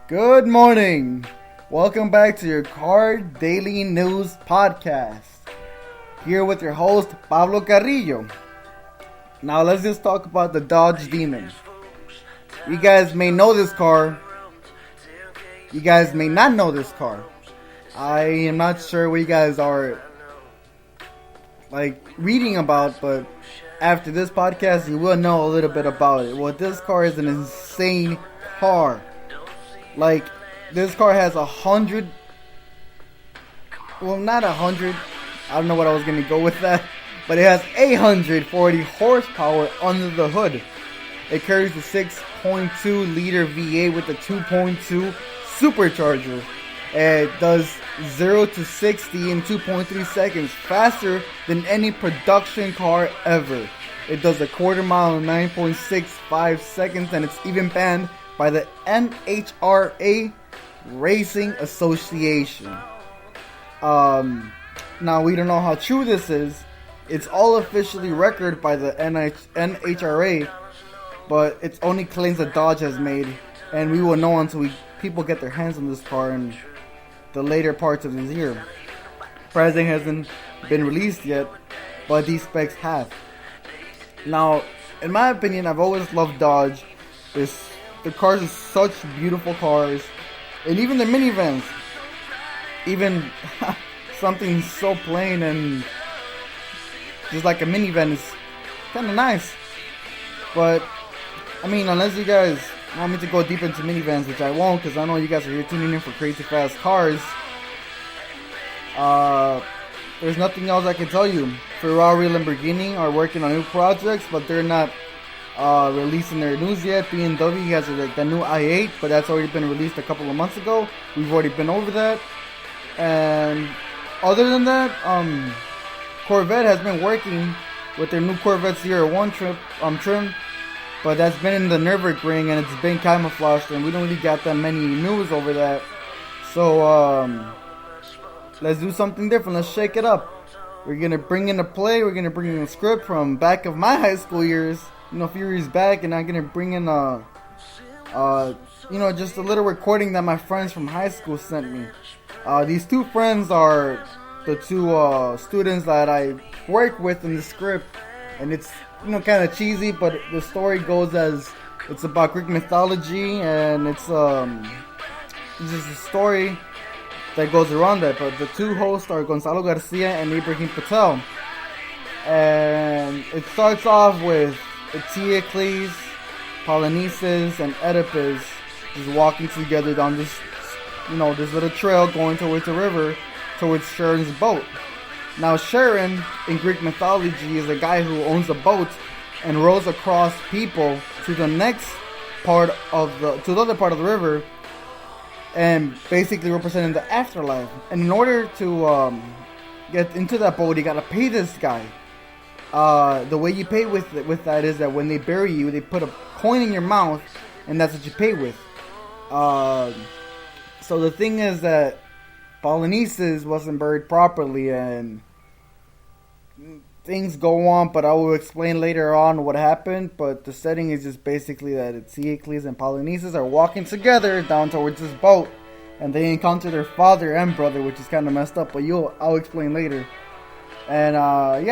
Good morning. Welcome back to your Car Daily News Podcast. Here with your host, Pablo Carrillo. Now let's just talk about the Dodge Demon. You guys may know this car. You guys may not know this car. I am not sure what you guys are reading about, but after this podcast you will know a little bit about it. Well, this car is an insane car. This car has 100, well, not 100, I don't know what I was going to go with that, but it has 840 horsepower under the hood. It carries the 6.2 liter V8 with the 2.2 supercharger. It does 0 to 60 in 2.3 seconds, faster than any production car ever. It does a quarter mile in 9.65 seconds, and it's even banned by the NHRA Racing Association. Now, we don't know how true this is. It's all officially recorded by the NHRA, but it's only claims that Dodge has made, and we will know until people get their hands on this car in the later parts of this year. Pricing hasn't been released yet, but these specs have. Now, in my opinion, I've always loved Dodge. The cars are such beautiful cars, and even the minivans, even something so plain and just like a minivan is kind of nice. But I mean, unless you guys want me to go deep into minivans, which I won't, because I know you guys are here tuning in for crazy fast cars, there's nothing else I can tell you. Ferrari and Lamborghini are working on new projects, but they're not releasing their news yet. BMW has the new i8, but that's already been released a couple of months ago. We've already been over that. And other than that, Corvette has been working with their new Corvette Sierra 1 trim, but that's been in the Nürburgring and it's been camouflaged, and we don't really got that many news over that. So let's do something different. Let's shake it up. We're gonna bring in a play. We're gonna bring in a script from back of my high school years, a few years back, and I'm gonna bring in just a little recording that my friends from high school sent me. These two friends are the two students that I work with in the script, and it's kind of cheesy, but the story goes as it's about Greek mythology, and it's just a story that goes around that. But the two hosts are Gonzalo Garcia and Ibrahim Patel, and it starts off with Eteocles, Polynices, and Oedipus just walking together down this little trail going towards the river, towards Charon's boat. Now, Charon in Greek mythology is a guy who owns a boat and rows across people to the next part of the other part of the river, and basically representing the afterlife. And in order to get into that boat, you gotta pay this guy. The way you pay with that is that when they bury you, they put a coin in your mouth, and that's what you pay with. So the thing is that Polynices wasn't buried properly, and things go on, but I will explain later on what happened. But the setting is just basically that Eteocles and Polynices are walking together down towards this boat, and they encounter their father and brother, which is kind of messed up, but I'll explain later. And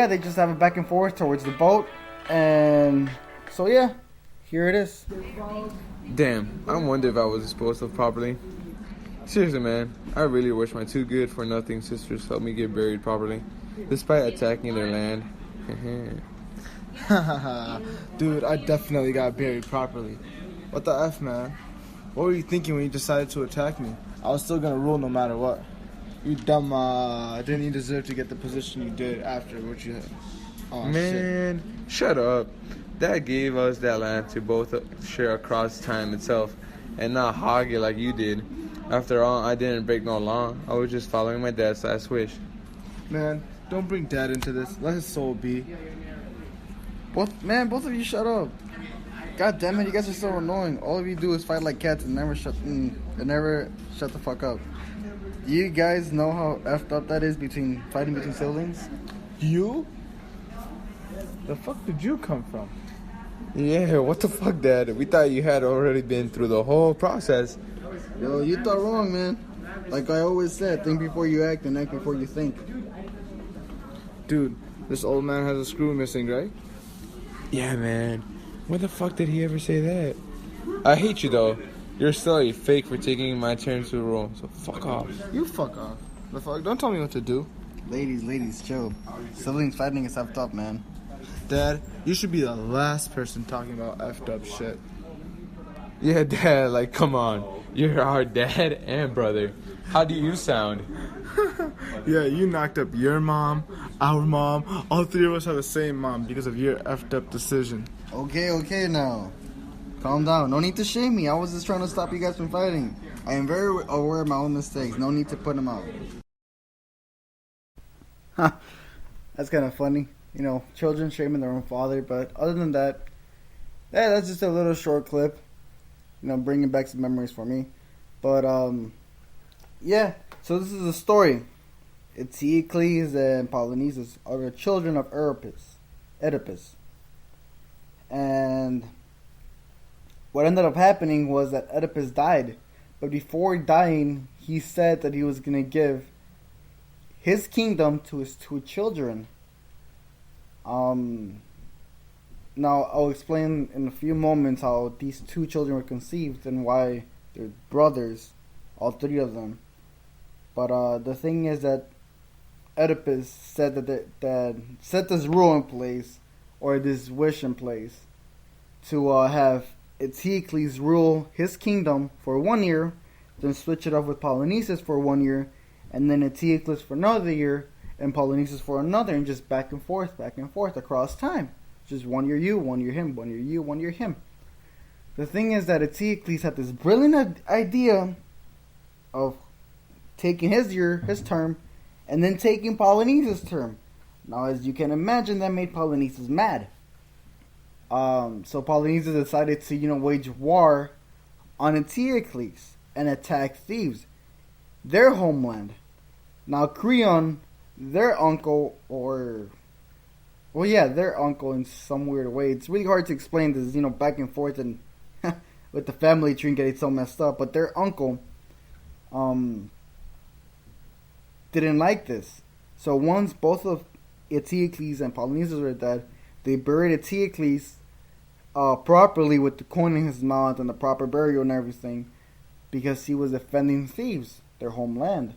they just have a back and forth towards the boat, and so here it is. Damn, I wonder if I was disposed of properly. Seriously, man, I really wish my two good-for-nothing sisters helped me get buried properly, despite attacking their land. Dude, I definitely got buried properly. What the F, man? What were you thinking when you decided to attack me? I was still gonna rule no matter what. You dumb, didn't you deserve to get the position you did after what you had? Oh, man, shut up. Dad gave us that land to both share across time itself, and not hog it like you did. After all, I didn't break no law. I was just following my dad's last wish. Man, don't bring Dad into this. Let his soul be. Both of you shut up. God damn it, you guys are so annoying. All of you do is fight like cats and never shut the fuck up. Do you guys know how effed up that is fighting between siblings? You? The fuck did you come from? Yeah, what the fuck, Dad? We thought you had already been through the whole process. Yo, you thought wrong, man. Like I always said, think before you act and act before you think. Dude, this old man has a screw missing, right? Yeah, man. When the fuck did he ever say that? I hate you, though. You're still a fake for taking my turn to rule, so fuck off. You fuck off. The fuck? Don't tell me what to do. Ladies, chill. Siblings fighting is effed up, man. Dad, you should be the last person talking about effed up shit. Yeah, Dad, like, come on. You're our dad and brother. How do you sound? Yeah, you knocked up your mom, our mom. All three of us have the same mom because of your effed up decision. Okay now. Calm down. No need to shame me. I was just trying to stop you guys from fighting. I am very aware of my own mistakes. No need to put them out. Huh. That's kind of funny. You know, children shaming their own father. But other than that, yeah, that's just a little short clip. You know, bringing back some memories for me. But, yeah. So this is a story. Eteocles and Polynices are the children of Oedipus. And what ended up happening was that Oedipus died. But before dying, he said that he was going to give his kingdom to his two children. Now, I'll explain in a few moments how these two children were conceived and why they're brothers, all three of them. But the thing is that Oedipus said that set this rule in place, or this wish in place, to have Eteocles rule his kingdom for 1 year, then switch it off with Polynices for 1 year, and then Eteocles for another year, and Polynices for another, and just back and forth across time. Just 1 year you, 1 year him, 1 year you, 1 year him. The thing is that Eteocles had this brilliant idea of taking his term, and then taking Polynices' term. Now, as you can imagine, that made Polynices mad. So Polynices decided to, wage war on Eteocles and attack Thebes, their homeland. Now, Creon, their uncle, their uncle in some weird way. It's really hard to explain this, back and forth and with the family tree getting so messed up. But their uncle, didn't like this. So once both of Eteocles and Polynices were dead, they buried Eteocles properly with the coin in his mouth and the proper burial and everything, because he was defending Thebes, their homeland.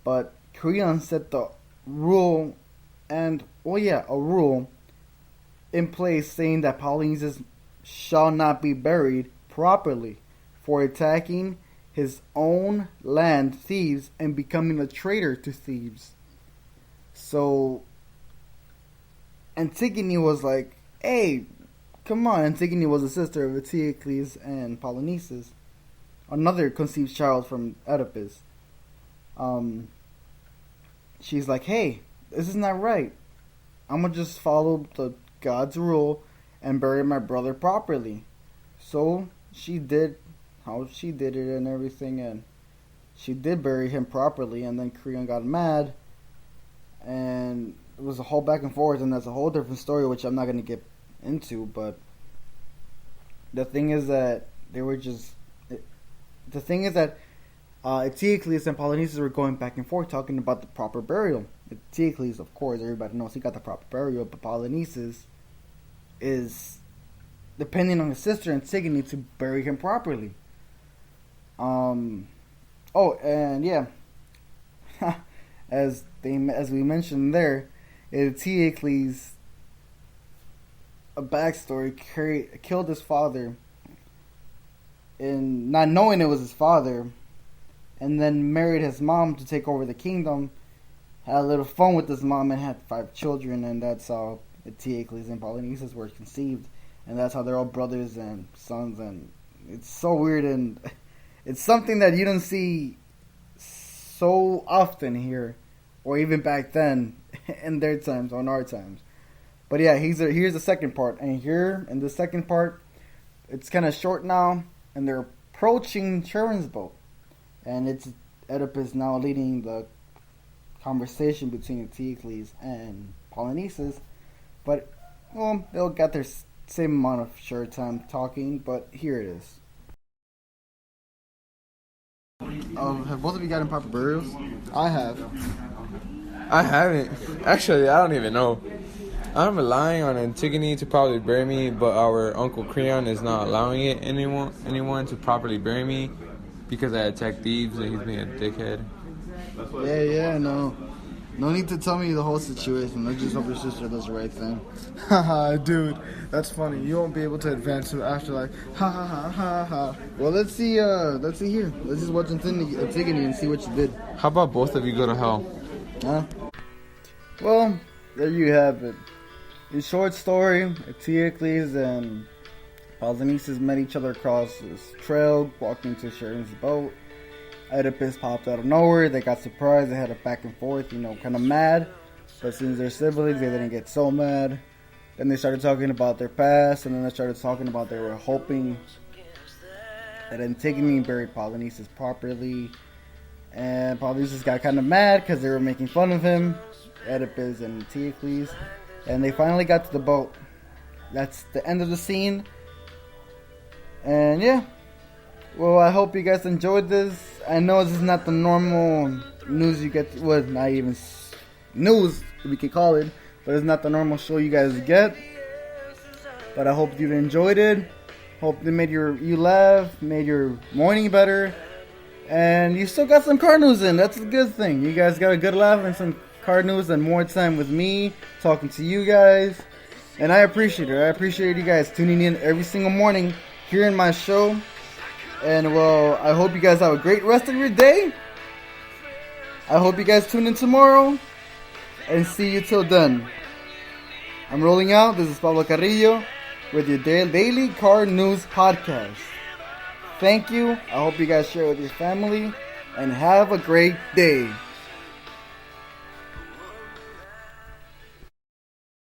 But Creon set the rule a rule in place saying that Polynices shall not be buried properly for attacking his own land, Thebes, and becoming a traitor to Thebes. So Antigone was like, hey, come on. Antigone was a sister of Eteocles and Polynices, another conceived child from Oedipus. She's like, hey, this is not right. I'm going to just follow the God's rule and bury my brother properly. So she did how she did it and everything, and she did bury him properly, and then Creon got mad, and it was a whole back and forth, and that's a whole different story, which I'm not going to get into. But the thing is that Eteocles and Polynices were going back and forth talking about the proper burial. Eteocles, of course, everybody knows he got the proper burial, but Polynices is depending on his sister Antigone to bury him properly. as we mentioned there, Eteocles, a backstory, killed his father, in not knowing it was his father, and then married his mom to take over the kingdom. Had a little fun with his mom and had 5 children, and that's how Eteocles and Polynices were conceived, and that's how they're all brothers and sons. And it's so weird, and it's something that you don't see so often here, or even back then in their times, on our times. But yeah, here's the second part, and here in the second part, it's kind of short now, and they're approaching Charon's boat, and it's Oedipus now leading the conversation between Eteocles and Polynices. But they'll get their same amount of short time talking, but here it is. Have both of you gotten proper burials? I have. I haven't. Actually, I don't even know. I'm relying on Antigone to probably bury me, but our Uncle Creon is not allowing anyone to properly bury me because I attacked thieves and he's being a dickhead. Yeah, no. No need to tell me the whole situation. Let's just hope your sister does the right thing. Haha, dude, that's funny. You won't be able to advance to afterlife. Ha ha ha ha ha. Well, let's see here. Let's just watch Antigone and see what she did. How about both of you go to hell? Huh? Well, there you have it. In short story, Eteocles and Polynices met each other across this trail, walking to Sharon's boat. Oedipus popped out of nowhere. They got surprised. They had a back and forth, kind of mad. But since they're siblings, they didn't get so mad. Then they started talking about their past, and then they started talking about they were hoping that Antigone buried Polynices properly. And Polynices got kind of mad because they were making fun of him, Oedipus and Eteocles. And they finally got to the boat. That's the end of the scene. And yeah. Well, I hope you guys enjoyed this. I know this is not the normal news you get. Well, not even news, we could call it. But it's not the normal show you guys get. But I hope you enjoyed it. Hope they made you laugh, made your morning better. And you still got some car news in. That's a good thing. You guys got a good laugh and some car news and more time with me, talking to you guys. And I appreciate it. I appreciate you guys tuning in every single morning, hearing my show. And well, I hope you guys have a great rest of your day. I hope you guys tune in tomorrow. And see you till then. I'm rolling out. This is Pablo Carrillo with your Daily Car News Podcast. Thank you. I hope you guys share it with your family. And have a great day.